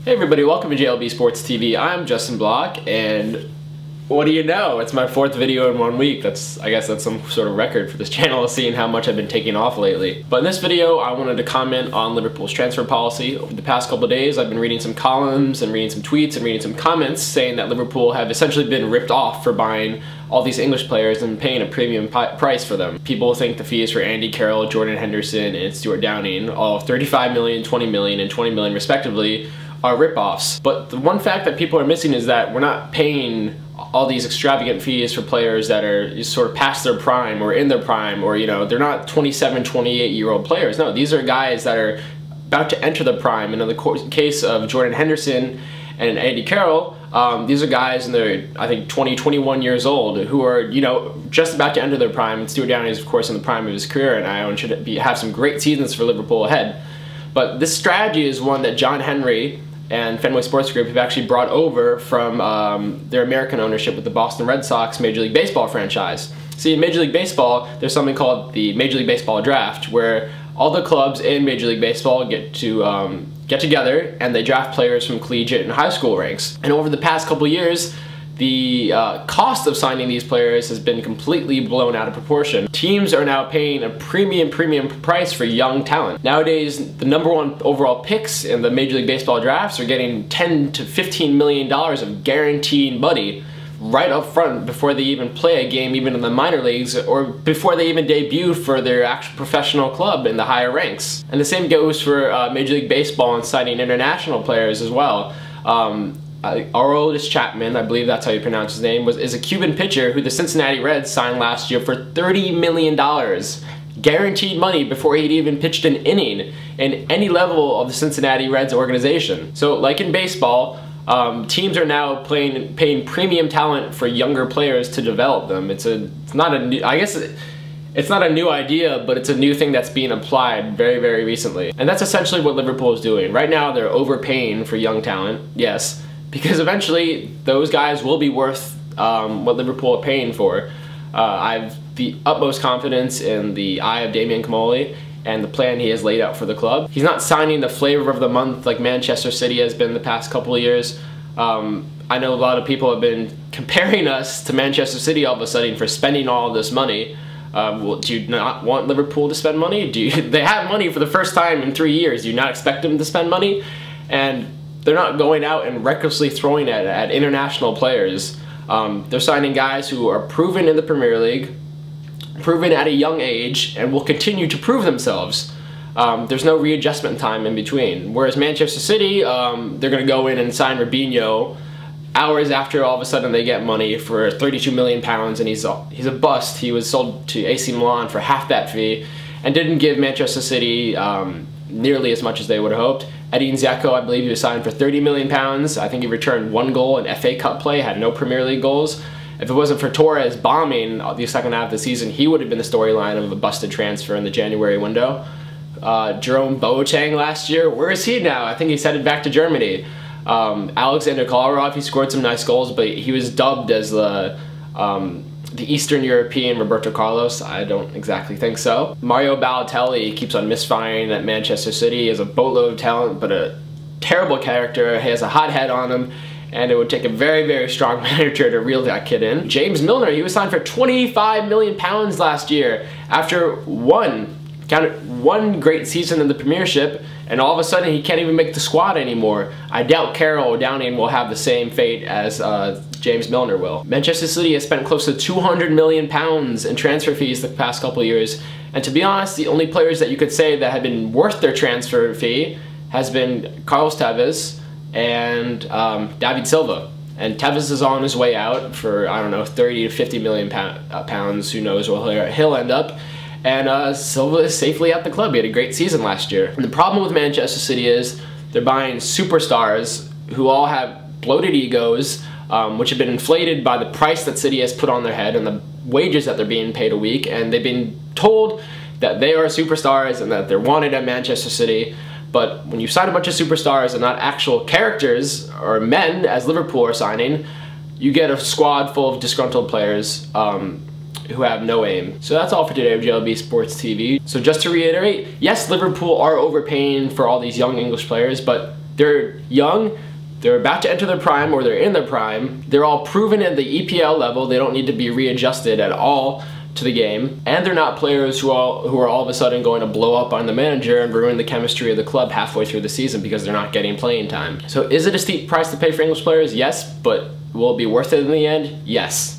Hey everybody, welcome to JLB Sports TV. I'm Justin Block, and what do you know? It's my 4th video in 1 week. I guess that's some sort of record for this channel, seeing how much I've been taking off lately. But in this video, I wanted to comment on Liverpool's transfer policy. Over the past couple of days, I've been reading some columns and reading some tweets and reading some comments saying that Liverpool have essentially been ripped off for buying all these English players and paying a premium price for them. People think the fees for Andy Carroll, Jordan Henderson, and Stuart Downing, all 35 million, 20 million, and 20 million respectively, are rip-offs. But the one fact that people are missing is that we're not paying all these extravagant fees for players that are sort of past their prime or in their prime, or they're not 27, 28-year-old players. No, these are guys that are about to enter the prime. And in the case of Jordan Henderson and Andy Carroll, these are guys in their, I think, 20, 21 years old who are, just about to enter their prime. And Stuart Downing is, of course, in the prime of his career, and I should have some great seasons for Liverpool ahead. But this strategy is one that John Henry and Fenway Sports Group have actually brought over from their American ownership with the Boston Red Sox Major League Baseball franchise. See, in Major League Baseball, there's something called the Major League Baseball Draft, where all the clubs in Major League Baseball get together and they draft players from collegiate and high school ranks. And over the past couple years, the cost of signing these players has been completely blown out of proportion. Teams are now paying a premium price for young talent. Nowadays, the #1 overall picks in the Major League Baseball drafts are getting $10 to $15 million of guaranteed money right up front before they even play a game, even in the minor leagues, or before they even debut for their actual professional club in the higher ranks. And the same goes for Major League Baseball and signing international players as well. Aroldis Chapman, I believe that's how you pronounce his name, is a Cuban pitcher who the Cincinnati Reds signed last year for $30 million. Guaranteed money before he'd even pitched an inning in any level of the Cincinnati Reds organization. So like in baseball, teams are now paying premium talent for younger players to develop them. It's not a new idea, but it's a new thing that's being applied very, very recently. And that's essentially what Liverpool is doing. Right now, they're overpaying for young talent, yes, because eventually those guys will be worth what Liverpool are paying for. I have the utmost confidence in the eye of Damien Comolli and the plan he has laid out for the club. He's not signing the flavor of the month like Manchester City has been the past couple of years. I know a lot of people have been comparing us to Manchester City all of a sudden for spending all this money. Well, do you not want Liverpool to spend money? They have money for the first time in 3 years. Do you not expect them to spend money? And they're not going out and recklessly throwing it at international players. They're signing guys who are proven in the Premier League, proven at a young age, and will continue to prove themselves. There's no readjustment time in between. Whereas Manchester City, they're going to go in and sign Robinho hours after all of a sudden they get money for 32 million pounds, and he's a bust. He was sold to AC Milan for half that fee and didn't give Manchester City nearly as much as they would have hoped. Edin Dzeko, I believe he was signed for 30 million pounds. I think he returned 1 goal in FA Cup play, had no Premier League goals. If it wasn't for Torres bombing the second half of the season, he would have been the storyline of a busted transfer in the January window. Jerome Boateng last year, where is he now? I think he's headed back to Germany. Alexander Kolarov, he scored some nice goals, but he was dubbed as the Eastern European Roberto Carlos. I don't exactly think so. Mario Balotelli keeps on misfiring at Manchester City. He has a boatload of talent, but a terrible character. He has a hot head on him, and it would take a very, very strong manager to reel that kid in. James Milner, he was signed for 25 million pounds last year after one great season in the Premiership, and all of a sudden he can't even make the squad anymore. I doubt Carroll or Downing will have the same fate as James Milner will. Manchester City has spent close to 200 million pounds in transfer fees the past couple of years, and to be honest, the only players that you could say that have been worth their transfer fee has been Carlos Tevez and David Silva. And Tevez is on his way out for, I don't know, 30 to 50 million pounds. Who knows where he'll end up. And Silva is safely at the club. He had a great season last year. And the problem with Manchester City is they're buying superstars who all have bloated egos, which have been inflated by the price that City has put on their head and the wages that they're being paid a week. And they've been told that they are superstars and that they're wanted at Manchester City. But when you sign a bunch of superstars and not actual characters or men, as Liverpool are signing, you get a squad full of disgruntled players who have no aim. So that's all for today of JLB Sports TV. So just to reiterate, yes, Liverpool are overpaying for all these young English players, but They're young, they're about to enter their prime, or they're in their prime. They're all proven at the EPL level. They don't need to be readjusted at all to the game. And they're not players who are all of a sudden going to blow up on the manager and ruin the chemistry of the club halfway through the season because they're not getting playing time. So is it a steep price to pay for English players? Yes, but will it be worth it in the end? Yes.